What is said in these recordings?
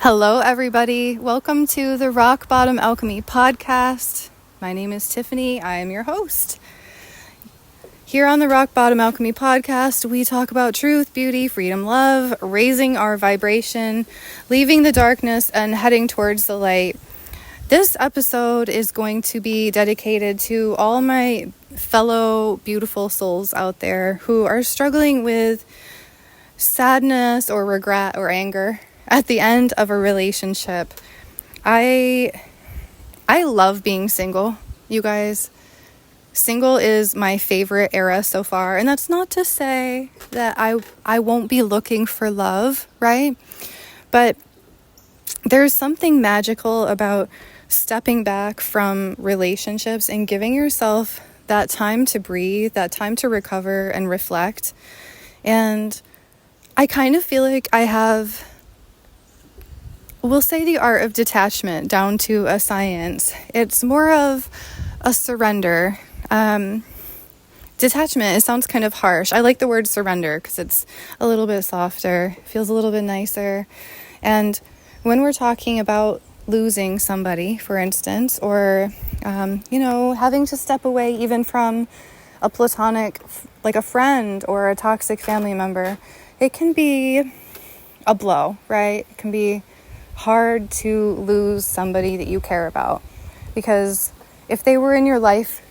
Hello, everybody. Welcome to the Rock Bottom Alchemy podcast. My name is Tiffany. I am your host. Here on the Rock Bottom Alchemy podcast, we talk about truth, beauty, freedom, love, raising our vibration, leaving the darkness, and heading towards the light. This episode is going to be dedicated to all my fellow beautiful souls out there who are struggling with sadness or regret or anger at the end of a relationship. I love being single, you guys. Single is my favorite era so far, and that's not to say that I won't be looking for love, right? But there's something magical about stepping back from relationships and giving yourself that time to breathe, that time to recover and reflect. And I kind of feel like I have, we'll say, the art of detachment down to a science. It's more of a surrender. Detachment, it sounds kind of harsh. I like the word surrender because it's a little bit softer, feels a little bit nicer. And when we're talking about losing somebody, for instance, or, having to step away even from a platonic, like a friend or a toxic family member, it can be a blow, right? It can be hard to lose somebody that you care about, because if they were in your life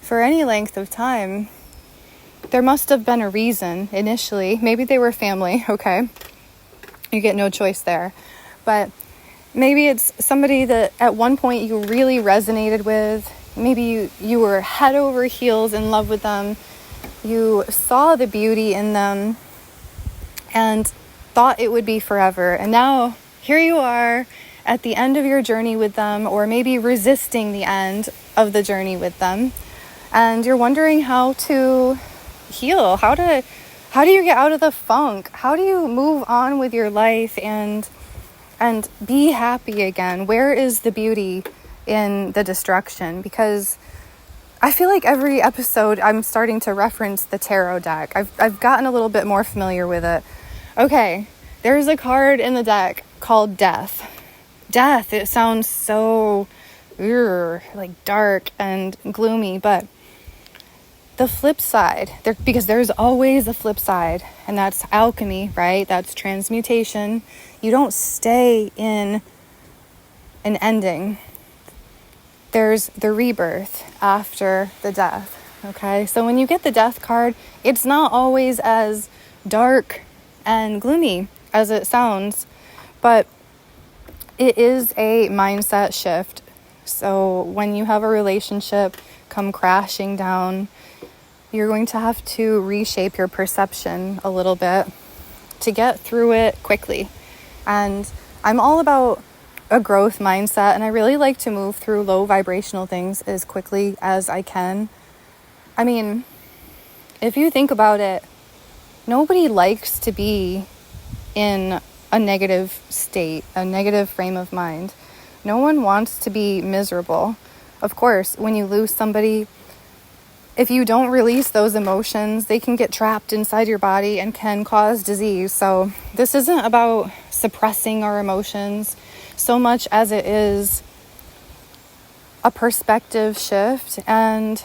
for any length of time, there must have been a reason initially. Maybe they were family, okay? You get no choice there. But maybe it's somebody that at one point you really resonated with. Maybe you were head over heels in love with them. You saw the beauty in them and thought it would be forever. And now here you are at the end of your journey with them, or maybe resisting the end of the journey with them. And you're wondering how to heal, how do you get out of the funk? How do you move on with your life and be happy again? Where is the beauty in the destruction? Because I feel like every episode I'm starting to reference the tarot deck. I've gotten a little bit more familiar with it. Okay, there's a card in the deck called Death. Death, it sounds so like dark and gloomy, but the flip side, because there's always a flip side, and that's alchemy, right? That's transmutation. You don't stay in an ending. There's the rebirth after the death, okay? So when you get the Death card, it's not always as dark and gloomy as it sounds, but it is a mindset shift. So when you have a relationship come crashing down, you're going to have to reshape your perception a little bit to get through it quickly. And I'm all about a growth mindset, and I really like to move through low vibrational things as quickly as I can. I mean, if you think about it, nobody likes to be in a negative state, a negative frame of mind. No one wants to be miserable. Of course, when you lose somebody, if you don't release those emotions, they can get trapped inside your body and can cause disease. So this isn't about suppressing our emotions so much as it is a perspective shift. And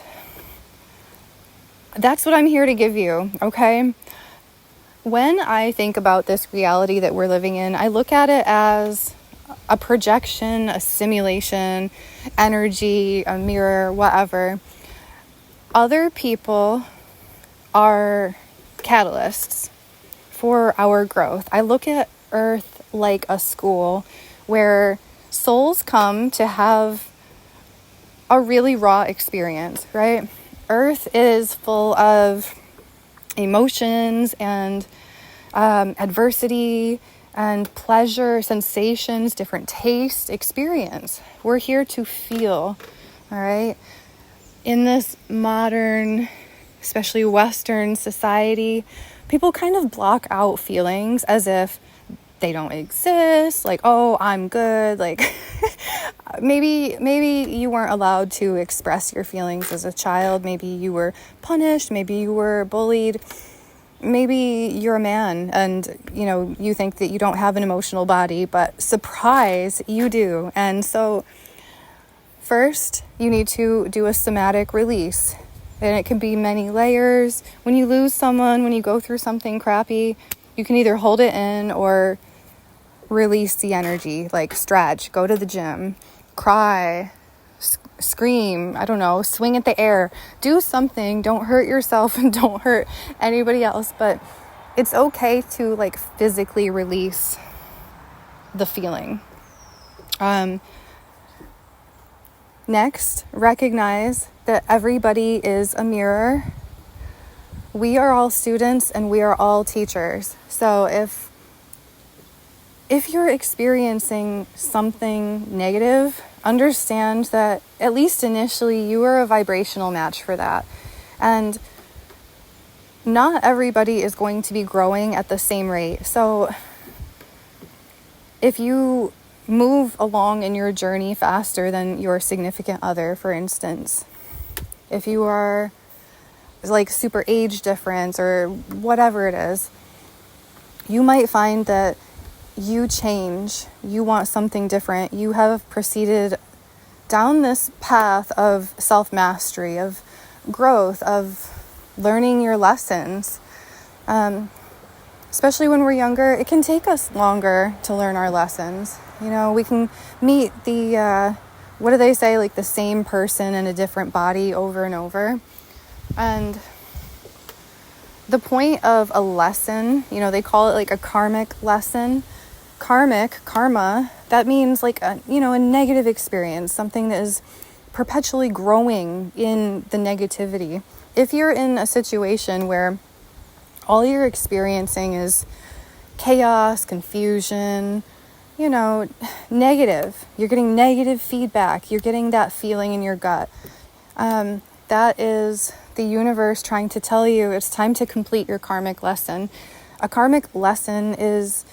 that's what I'm here to give you, okay? When I think about this reality that we're living in, I look at it as a projection, a simulation, energy, a mirror, whatever. Other people are catalysts for our growth. I look at Earth like a school where souls come to have a really raw experience, right? Earth is full of emotions and adversity and pleasure, sensations, different tastes, experience. We're here to feel, all right? In this modern, especially Western society, people kind of block out feelings as if they don't exist. Like, oh, I'm good. Like, maybe you weren't allowed to express your feelings as a child. Maybe you were punished. Maybe you were bullied. maybe you're a man and, you think that you don't have an emotional body, but surprise, you do. And so first, you need to do a somatic release. And it can be many layers. When you lose someone, when you go through something crappy, you can either hold it in or release the energy, like stretch, go to the gym, cry, scream, I don't know, swing at the air, do something. Don't hurt yourself and don't hurt anybody else. But it's okay to like physically release the feeling. Next, recognize that everybody is a mirror. We are all students and we are all teachers. So if you're experiencing something negative, understand that at least initially you are a vibrational match for that. And not everybody is going to be growing at the same rate. So if you move along in your journey faster than your significant other, for instance, if you are like super age difference or whatever it is, you might find that you change, you want something different. You have proceeded down this path of self-mastery, of growth, of learning your lessons. Especially when we're younger, it can take us longer to learn our lessons. We can meet the, what do they say, like the same person in a different body over and over. And the point of a lesson, they call it like a karmic lesson. Karma, that means like a negative experience, something that is perpetually growing in the negativity. If you're in a situation where all you're experiencing is chaos, confusion, negative, you're getting negative feedback, you're getting that feeling in your gut, that is the universe trying to tell you it's time to complete your karmic lesson. A karmic lesson is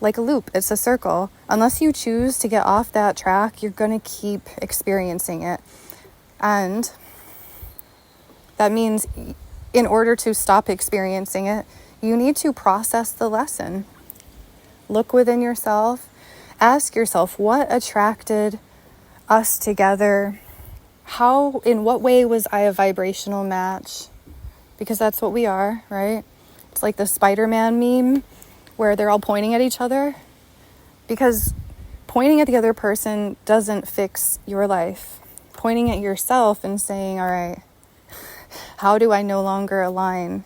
like a loop. It's a circle. Unless you choose to get off that track, you're going to keep experiencing it. And that means in order to stop experiencing it, you need to process the lesson. Look within yourself. Ask yourself, what attracted us together? In what way was I a vibrational match? Because that's what we are, right? It's like the Spider-Man meme where they're all pointing at each other, because pointing at the other person doesn't fix your life. Pointing at yourself and saying, all right, how do I no longer align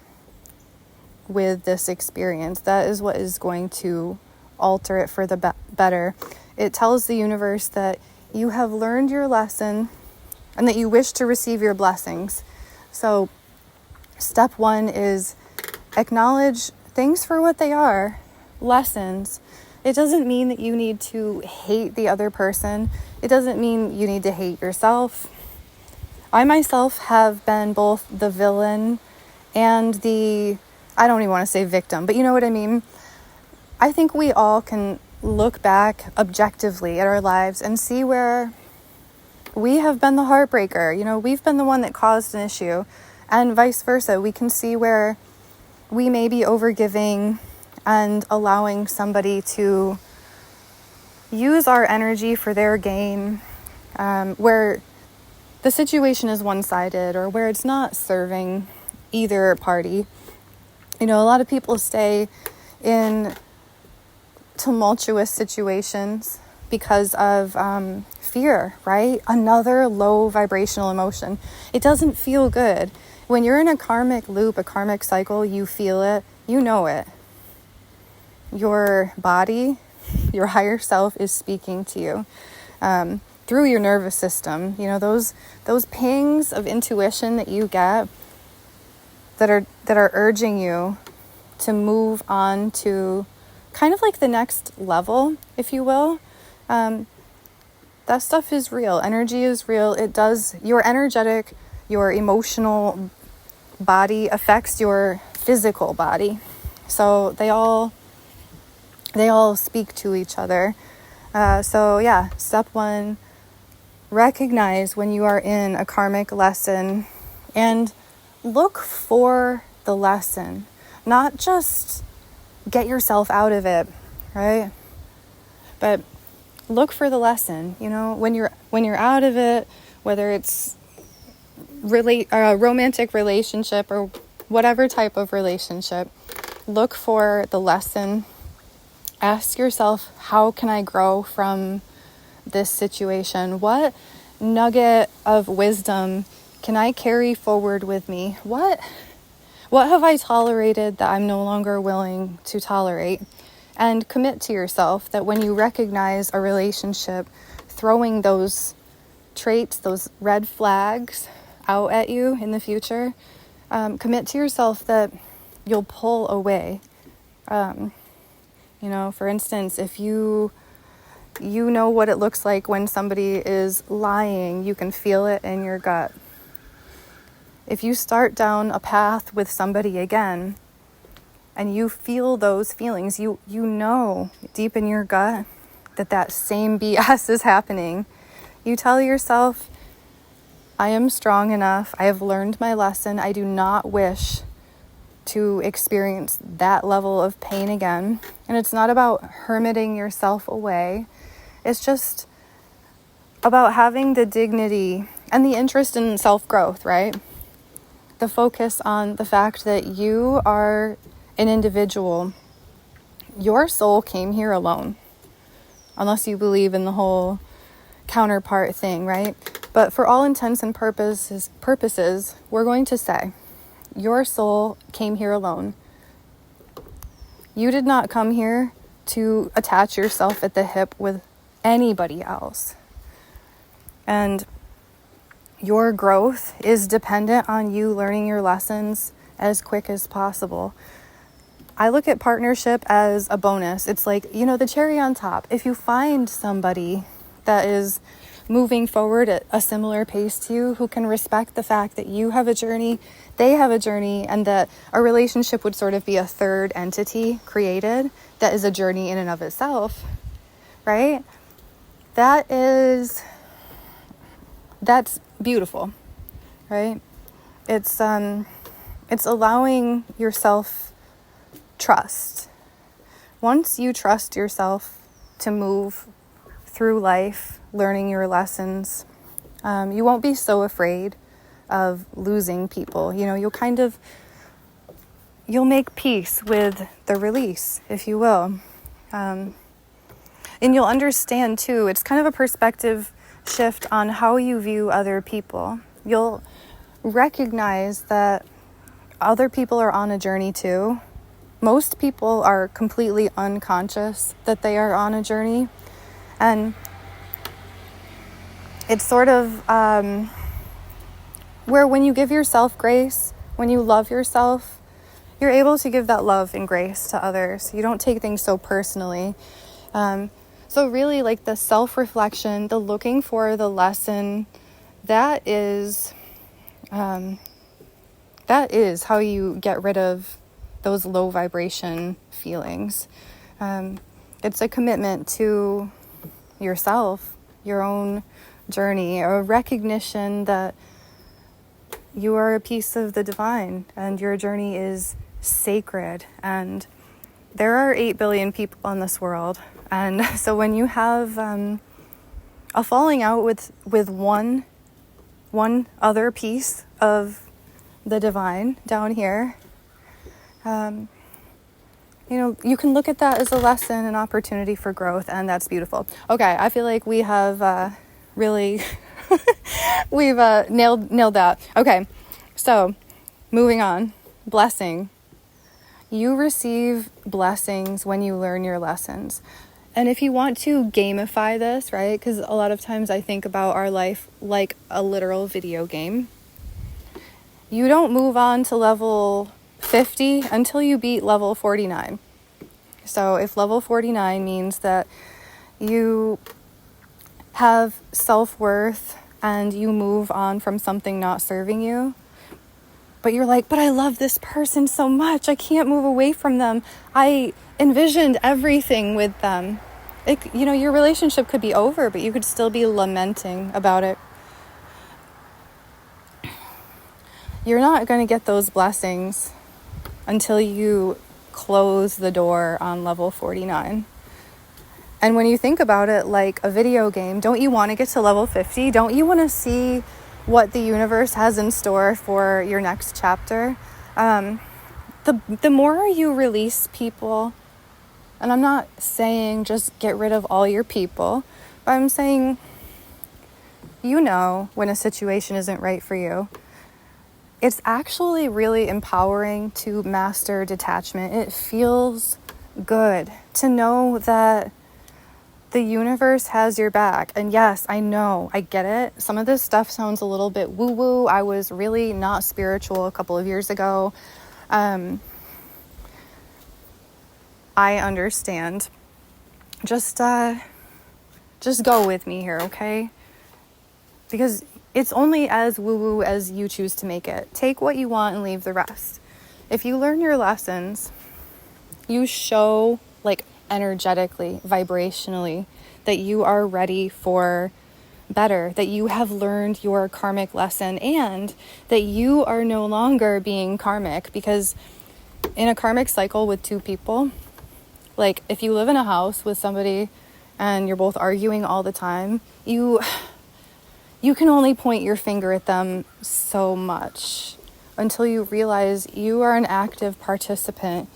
with this experience? That is what is going to alter it for the better. It tells the universe that you have learned your lesson and that you wish to receive your blessings. So step 1 is acknowledge things for what they are, lessons. It doesn't mean that you need to hate the other person. It doesn't mean you need to hate yourself. I myself have been both the villain and I don't even want to say victim, but you know what I mean? I think we all can look back objectively at our lives and see where we have been the heartbreaker. We've been the one that caused an issue, and vice versa. We can see where we may be overgiving and allowing somebody to use our energy for their gain, where the situation is one-sided or where it's not serving either party. A lot of people stay in tumultuous situations because of fear, right? Another low vibrational emotion. It doesn't feel good. When you're in a karmic loop, a karmic cycle, you feel it, you know it. Your body, your higher self is speaking to you through your nervous system. Those pings of intuition that you get that are urging you to move on to kind of like the next level, if you will. That stuff is real. Energy is real. It does. Your energetic, your emotional body affects your physical body. So they all speak to each other. Step 1, recognize when you are in a karmic lesson and look for the lesson. not just get yourself out of it, right? But look for the lesson. When you're out of it, whether it's a romantic relationship or whatever type of relationship, look for the lesson. Ask yourself, how can I grow from this situation? What nugget of wisdom can I carry forward with me? What have I tolerated that I'm no longer willing to tolerate? And commit to yourself that when you recognize a relationship throwing those traits, those red flags out at you in the future, commit to yourself that you'll pull away. For instance, if you know what it looks like when somebody is lying, you can feel it in your gut. If you start down a path with somebody again, and you feel those feelings, you know deep in your gut that same BS is happening, you tell yourself, I am strong enough, I have learned my lesson, I do not wish to experience that level of pain again. And it's not about hermiting yourself away, it's just about having the dignity and the interest in self-growth, right? The focus on the fact that you are an individual. Your soul came here alone, unless you believe in the whole counterpart thing, right? But for all intents and purposes, we're going to say, your soul came here alone. You did not come here to attach yourself at the hip with anybody else. And your growth is dependent on you learning your lessons as quick as possible. I look at partnership as a bonus. It's like, the cherry on top. If you find somebody that is moving forward at a similar pace to you, who can respect the fact that you have a journey, they have a journey, and that a relationship would sort of be a third entity created that is a journey in and of itself, right? That's beautiful, right? It's allowing yourself trust. Once you trust yourself to move through life, learning your lessons, you won't be so afraid of losing people. You'll make peace with the release, if you will. And you'll understand too, it's kind of a perspective shift on how you view other people. You'll recognize that other people are on a journey too. Most people are completely unconscious that they are on a journey. And it's sort of where when you give yourself grace, when you love yourself, you're able to give that love and grace to others. You don't take things so personally. So really, like, the self-reflection, the looking for the lesson, that is how you get rid of those low vibration feelings. It's a commitment to yourself, your own journey, a recognition that you are a piece of the divine and your journey is sacred. And there are 8 billion people on this world. And so when you have a falling out with one other piece of the divine down here, you can look at that as a lesson, an opportunity for growth, and that's beautiful. Okay, I feel like we have really we've nailed that. Okay, so moving on. Blessing. You receive blessings when you learn your lessons. And if you want to gamify this, right? Because a lot of times I think about our life like a literal video game. You don't move on to level 50 until you beat level 49. So if level 49 means that you have self-worth and you move on from something not serving you, but you're like, but I love this person so much, I can't move away from them, I envisioned everything with them. Your relationship could be over, but you could still be lamenting about it. You're not going to get those blessings until you close the door on level 49. And when you think about it like a video game, don't you want to get to level 50? Don't you want to see what the universe has in store for your next chapter? The more you release people, and I'm not saying just get rid of all your people, but I'm saying, you know, when a situation isn't right for you. It's actually really empowering to master detachment. It feels good to know that the universe has your back. And yes, I know, I get it. Some of this stuff sounds a little bit woo-woo. I was really not spiritual a couple of years ago. I understand. Just go with me here, okay? Because it's only as woo-woo as you choose to make it. Take what you want and leave the rest. If you learn your lessons, you show, like, energetically, vibrationally, that you are ready for better, that you have learned your karmic lesson, and that you are no longer being karmic. Because in a karmic cycle with two people, like, if you live in a house with somebody and you're both arguing all the time, you can only point your finger at them so much until you realize you are an active participant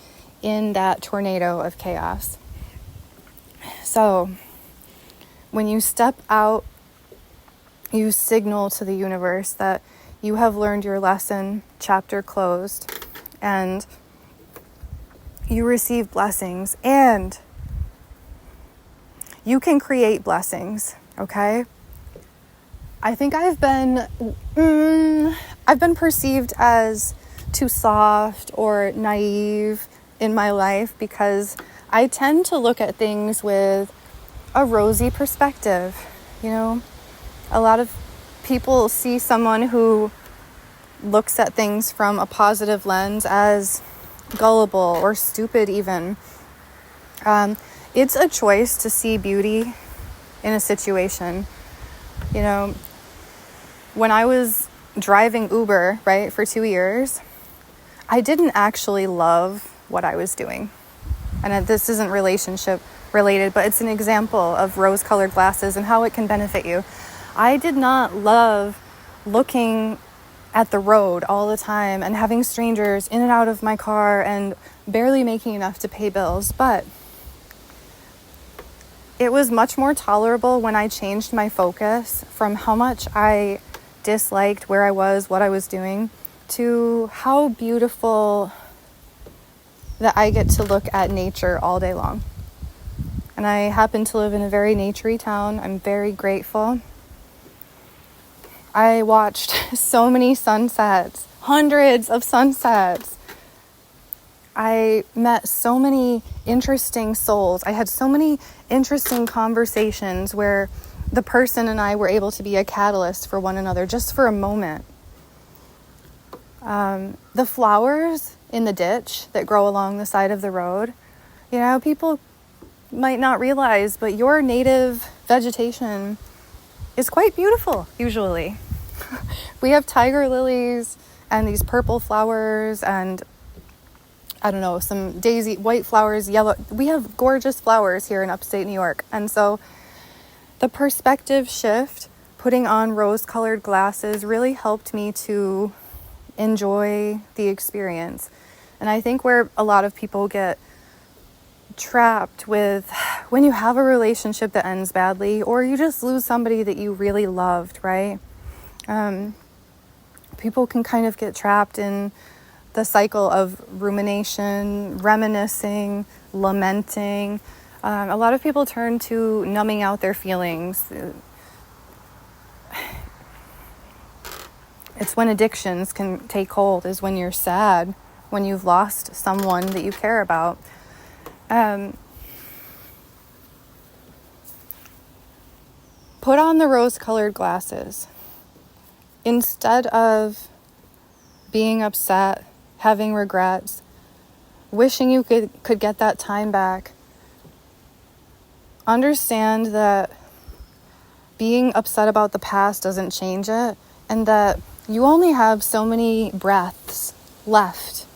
in that tornado of chaos. So when you step out, you signal to the universe that you have learned your lesson, chapter closed, and you receive blessings, and you can create blessings, okay? I think I've been perceived as too soft or naive in my life because I tend to look at things with a rosy perspective. You know, a lot of people see someone who looks at things from a positive lens as gullible or stupid even. It's a choice to see beauty in a situation. You know, when I was driving Uber, right, for 2 years, I didn't actually love what I was doing. And this isn't relationship related, but it's an example of rose-colored glasses and how it can benefit you. I did not love looking at the road all the time and having strangers in and out of my car and barely making enough to pay bills, but it was much more tolerable when I changed my focus from how much I disliked where I was, what I was doing, to how beautiful that I get to look at nature all day long. And I happen to live in a very naturey town. I'm very grateful. I watched so many sunsets, hundreds of sunsets. I met so many interesting souls. I had so many interesting conversations where the person and I were able to be a catalyst for one another just for a moment. The flowers in the ditch that grow along the side of the road, you know, people might not realize, but your native vegetation is quite beautiful, usually. We have tiger lilies and these purple flowers and I don't know, some daisy, white flowers, yellow. We have gorgeous flowers here in upstate New York. And so the perspective shift, putting on rose-colored glasses, really helped me to enjoy the experience. And I think where a lot of people get trapped with when you have a relationship that ends badly, or you just lose somebody that you really loved, right? People can kind of get trapped in the cycle of rumination, reminiscing, lamenting. A lot of people turn to numbing out their feelings. It's when addictions can take hold, is when you're sad, when you've lost someone that you care about. Put on the rose-colored glasses. Instead of being upset, having regrets, wishing you could get that time back, understand that being upset about the past doesn't change it, and that you only have so many breaths left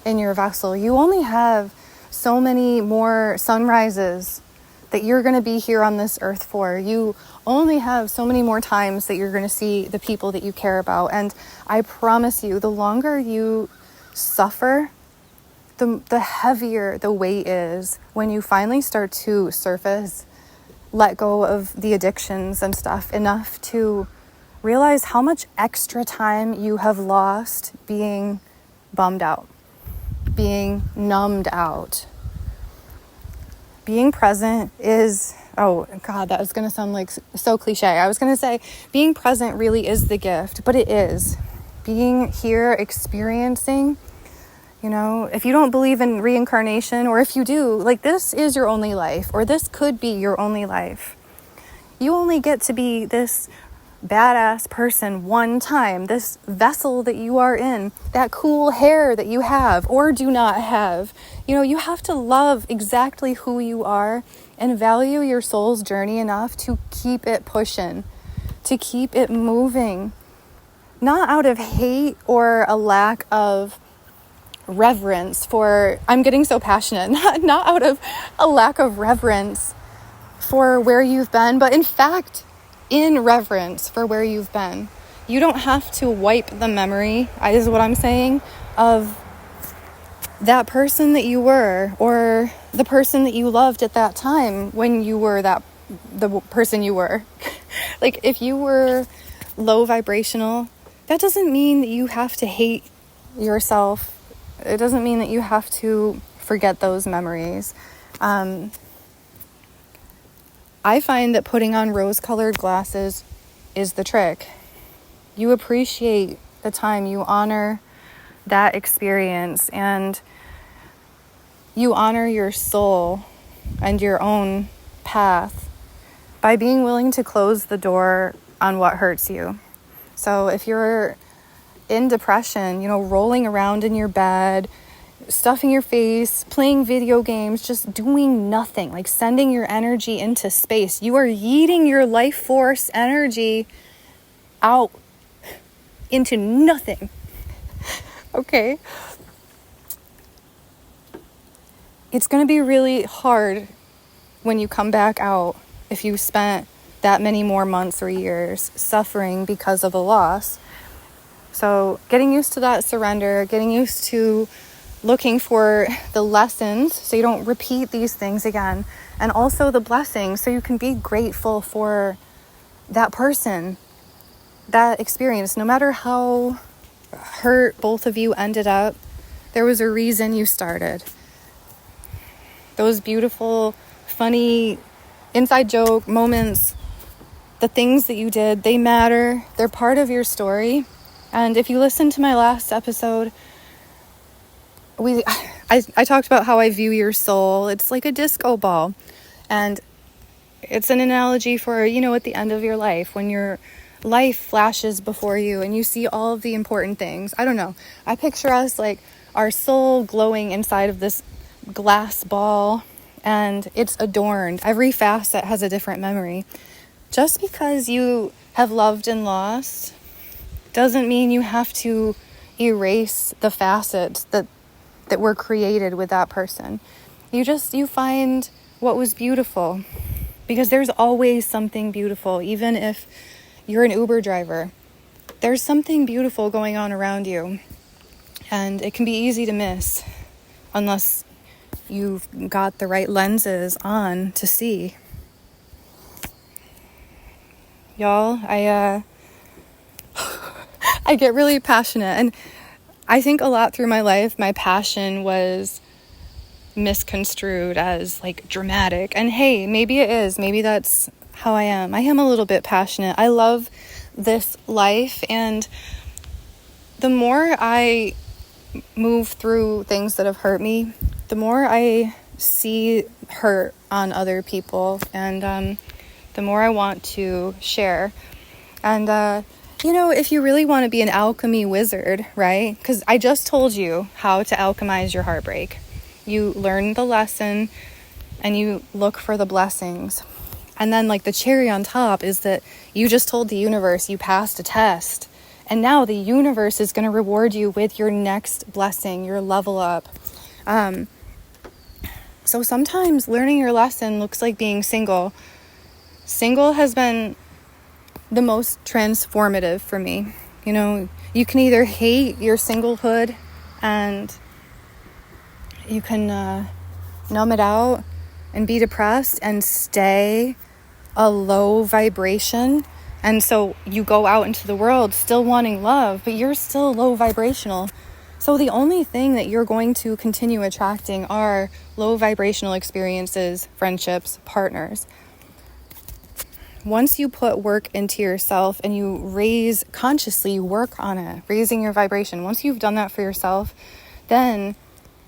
in your vessel. You only have so many more sunrises that you're going to be here on this earth for. You only have so many more times that you're going to see the people that you care about. And I promise you, the longer you suffer, the heavier the weight is when you finally start to surface, let go of the addictions and stuff enough to realize how much extra time you have lost being bummed out, being numbed out. Being present is, oh God, that was going to sound like so cliche. I was going to say being present really is the gift, but it is. Being here, experiencing, if you don't believe in reincarnation, or if you do, like, this is your only life, or this could be your only life. You only get to be this badass person one time, this vessel that you are in, that cool hair that you have or do not have. You have to love exactly who you are and value your soul's journey enough to keep it pushing, to keep it moving, not out of hate or a lack of reverence for, I'm getting so passionate, not out of a lack of reverence for where you've been, but in fact, in reverence for where you've been. You don't have to wipe the memory, is what I'm saying, of that person that you were, or the person that you loved at that time when you were the person you were. Like, if you were low vibrational, that doesn't mean that you have to hate yourself. It doesn't mean that you have to forget those memories. I find that putting on rose-colored glasses is the trick. You appreciate the time, you honor that experience, and you honor your soul and your own path by being willing to close the door on what hurts you. So if you're in depression, rolling around in your bed, stuffing your face, playing video games, just doing nothing, like sending your energy into space. You are yeeting your life force energy out into nothing. Okay? It's going to be really hard when you come back out if you spent that many more months or years suffering because of a loss. So getting used to that surrender, getting used to looking for the lessons so you don't repeat these things again, and also the blessings so you can be grateful for that person, that experience. No matter how hurt both of you ended up, there was a reason you started. Those beautiful, funny, inside joke moments, the things that you did, they matter. They're part of your story. And if you listen to my last episode, I talked about how I view your soul. It's like a disco ball. And it's an analogy for, at the end of your life, when your life flashes before you and you see all of the important things. I don't know. I picture us like our soul glowing inside of this glass ball, and it's adorned. Every facet has a different memory. Just because you have loved and lost doesn't mean you have to erase the facets that were created with that person. You find what was beautiful, because there's always something beautiful. Even if you're an Uber driver, there's something beautiful going on around you, and it can be easy to miss unless you've got the right lenses on to see. Y'all, I get really passionate, and I think a lot through my life, my passion was misconstrued as like dramatic. And hey, maybe it is. Maybe that's how I am. I am a little bit passionate. I love this life, and the more I move through things that have hurt me, the more I see hurt on other people, and the more I want to share. And if you really want to be an alchemy wizard, right? Because I just told you how to alchemize your heartbreak. You learn the lesson and you look for the blessings. And then like the cherry on top is that you just told the universe you passed a test And now the universe is going to reward you with your next blessing, your level up. So sometimes learning your lesson looks like being single. Single has been the most transformative for me. You know, you can either hate your singlehood and you can numb it out and be depressed and stay a low vibration. And so you go out into the world still wanting love, but you're still low vibrational. So the only thing that you're going to continue attracting are low vibrational experiences, friendships, partners. Once you put work into yourself and you consciously work on it, raising your vibration, once you've done that for yourself, then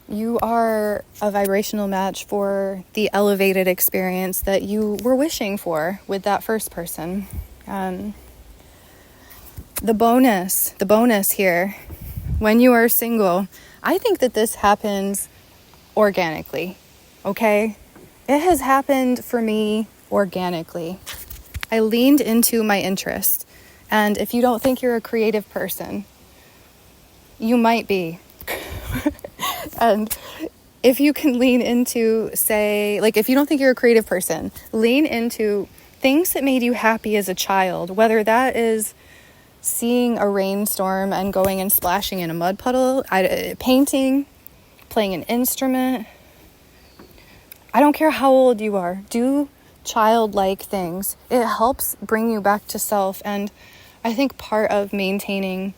you are a vibrational match for the elevated experience that you were wishing for with that first person. The bonus here, when you are single, I think that this happens organically, okay? It has happened for me organically. I leaned into my interest. And if you don't think you're a creative person, you might be. And if you can lean into, if you don't think you're a creative person, lean into things that made you happy as a child, whether that is seeing a rainstorm and going and splashing in a mud puddle, painting, playing an instrument. I don't care how old you are. Do childlike things. It helps bring you back to self. And I think part of maintaining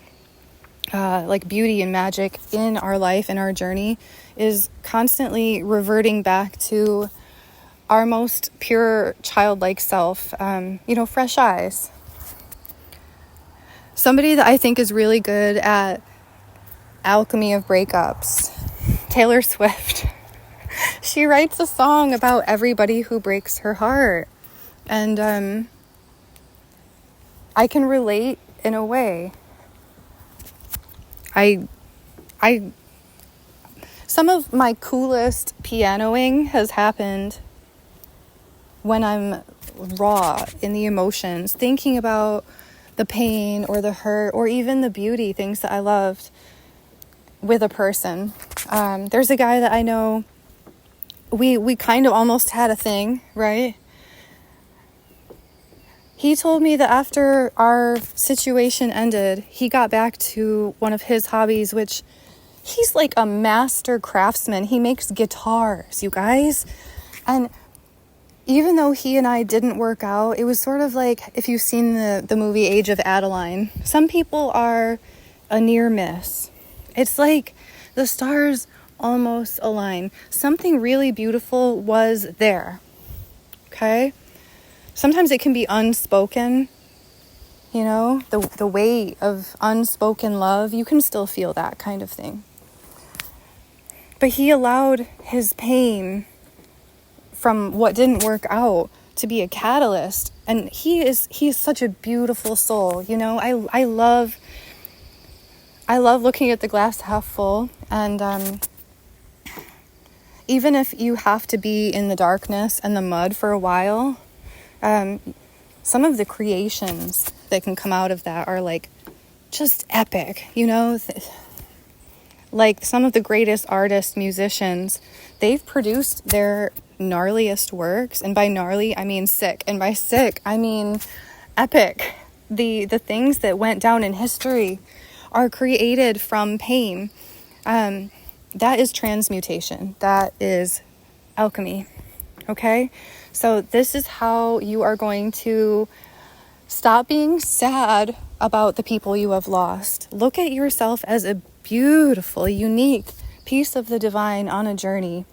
beauty and magic in our life, in our journey, is constantly reverting back to our most pure childlike self. Fresh eyes. Somebody that I think is really good at alchemy of breakups, Taylor Swift. She writes a song about everybody who breaks her heart. And I can relate in a way. Some of my coolest pianoing has happened when I'm raw in the emotions, thinking about the pain or the hurt or even the beauty, things that I loved with a person. There's a guy that I know, we kind of almost had a thing, right? He told me that after our situation ended, he got back to one of his hobbies, which he's like a master craftsman. He makes guitars, you guys. And even though he and I didn't work out, it was sort of like, if you've seen the movie Age of Adeline, some people are a near miss. It's like the stars almost align. Something really beautiful was there, okay? Sometimes it can be unspoken, the weight of unspoken love. You can still feel that kind of thing. But he allowed his pain from what didn't work out to be a catalyst. And he is such a beautiful soul. I love looking at the glass half full. And even if you have to be in the darkness and the mud for a while, some of the creations that can come out of that are like just epic, like some of the greatest artists, musicians, they've produced their gnarliest works. And by gnarly, I mean sick. And by sick, I mean epic. The things that went down in history are created from pain. That is transmutation. That is alchemy. Okay? So this is how you are going to stop being sad about the people you have lost. Look at yourself as a beautiful, unique piece of the divine on a journey.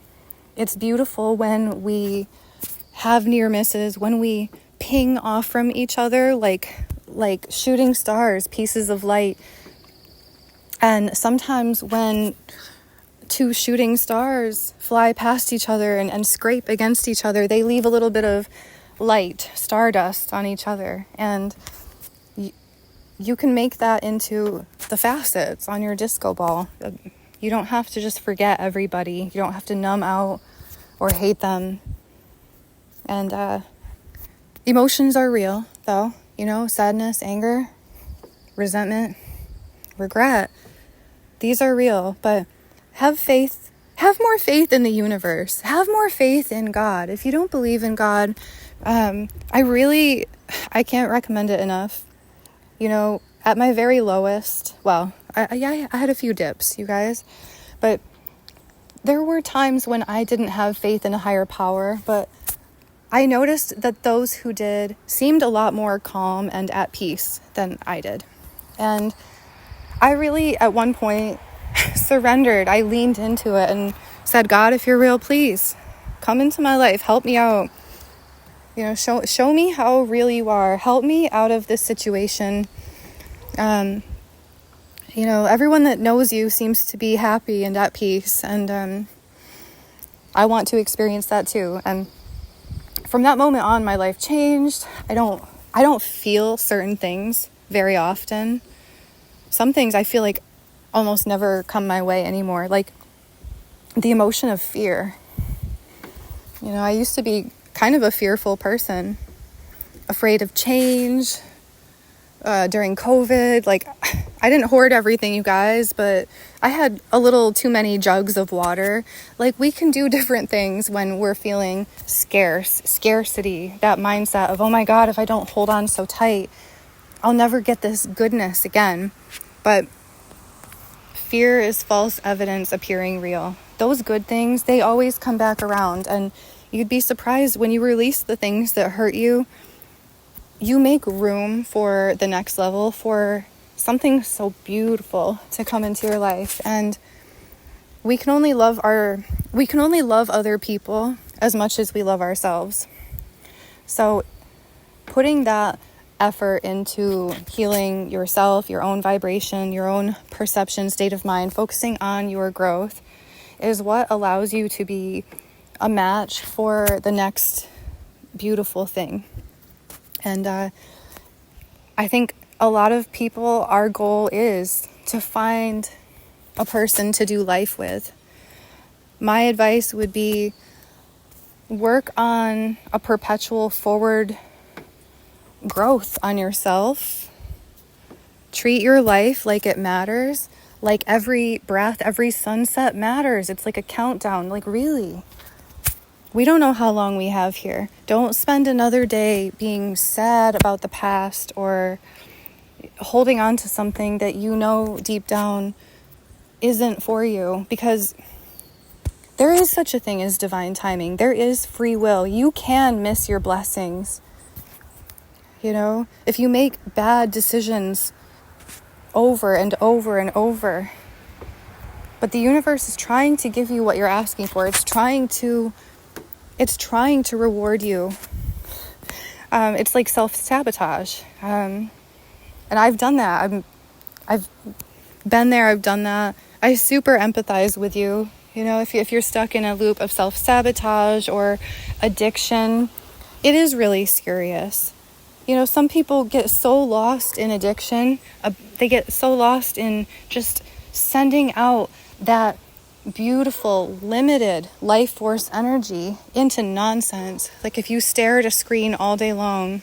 It's beautiful when we have near misses, when we ping off from each other like shooting stars, pieces of light. And sometimes when two shooting stars fly past each other and scrape against each other, they leave a little bit of light, stardust on each other. And you can make that into the facets on your disco ball. You don't have to just forget everybody. You don't have to numb out or hate them. And emotions are real, though. Sadness, anger, resentment, regret. These are real, but have faith. Have more faith in the universe. Have more faith in God. If you don't believe in God, I can't recommend it enough. At my very lowest, well, I had a few dips, you guys, but there were times when I didn't have faith in a higher power, but I noticed that those who did seemed a lot more calm and at peace than I did. And I really, at one point, surrendered. I leaned into it and said, God, if you're real, please come into my life. Help me out. Show me how real you are. Help me out of this situation. Everyone that knows you seems to be happy and at peace. And I want to experience that too. And from that moment on, my life changed. I don't feel certain things very often. Some things I feel like almost never come my way anymore, like the emotion of fear. I used to be kind of a fearful person, afraid of change. During COVID, I didn't hoard everything, you guys, but I had a little too many jugs of water. We can do different things when we're feeling scarcity, that mindset of, oh my God, if I don't hold on so tight, I'll never get this goodness again. But fear is false evidence appearing real. Those good things, they always come back around, and you'd be surprised when you release the things that hurt you. You make room for the next level, for something so beautiful to come into your life. And we can only love other people as much as we love ourselves. So putting that effort into healing yourself, your own vibration, your own perception, state of mind, focusing on your growth is what allows you to be a match for the next beautiful thing. And I think a lot of people, our goal is to find a person to do life with. My advice would be work on a perpetual forward growth on yourself. Treat your life like it matters, like every breath, every sunset matters. It's like a countdown, really. We don't know how long we have here. Don't spend another day being sad about the past or holding on to something that you know deep down isn't for you, because there is such a thing as divine timing. There is free will. You can miss your blessings. If you make bad decisions over and over and over, but the universe is trying to give you what you're asking for. It's trying to reward you. It's like self-sabotage. And I've done that. I've been there. I've done that. I super empathize with you. If you're stuck in a loop of self-sabotage or addiction, it is really serious. Some people get so lost in addiction. They get so lost in just sending out that beautiful, limited life force energy into nonsense. If you stare at a screen all day long,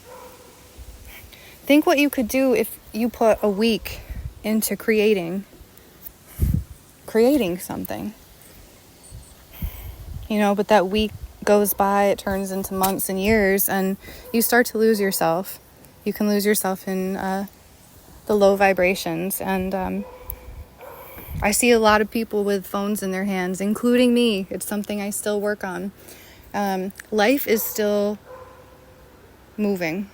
think what you could do if you put a week into creating something. But that week goes by, it turns into months and years, and you start to lose yourself. You can lose yourself in the low vibrations, and I see a lot of people with phones in their hands, including me. It's something I still work on. Life is still moving.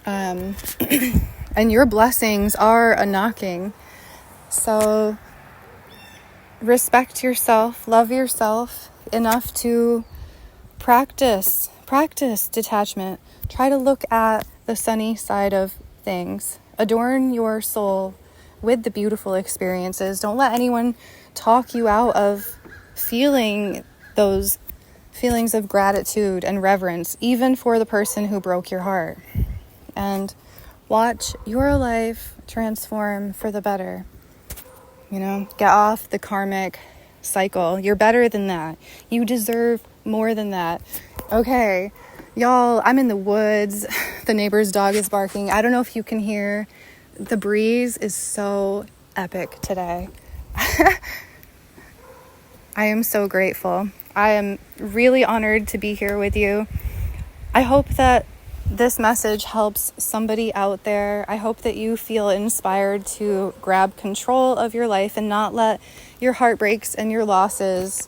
And your blessings are a knocking. So respect yourself, love yourself enough to practice detachment. Try to look at the sunny side of things. Adorn your soul with the beautiful experiences. Don't let anyone talk you out of feeling those feelings of gratitude and reverence, even for the person who broke your heart. And watch your life transform for the better. Get off the karmic cycle. You're better than that. You deserve more than that. Okay, y'all, I'm in the woods. The neighbor's dog is barking. I don't know if you can hear The breeze is so epic today. I am so grateful. I am really honored to be here with you. I hope that this message helps somebody out there. I hope that you feel inspired to grab control of your life and not let your heartbreaks and your losses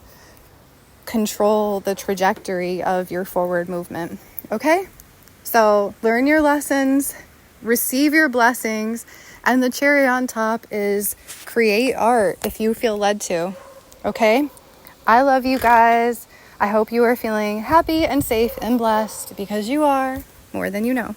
control the trajectory of your forward movement. Okay? So learn your lessons, receive your blessings, and the cherry on top is create art if you feel led to. Okay? I love you guys. I hope you are feeling happy and safe and blessed because you are more than you know.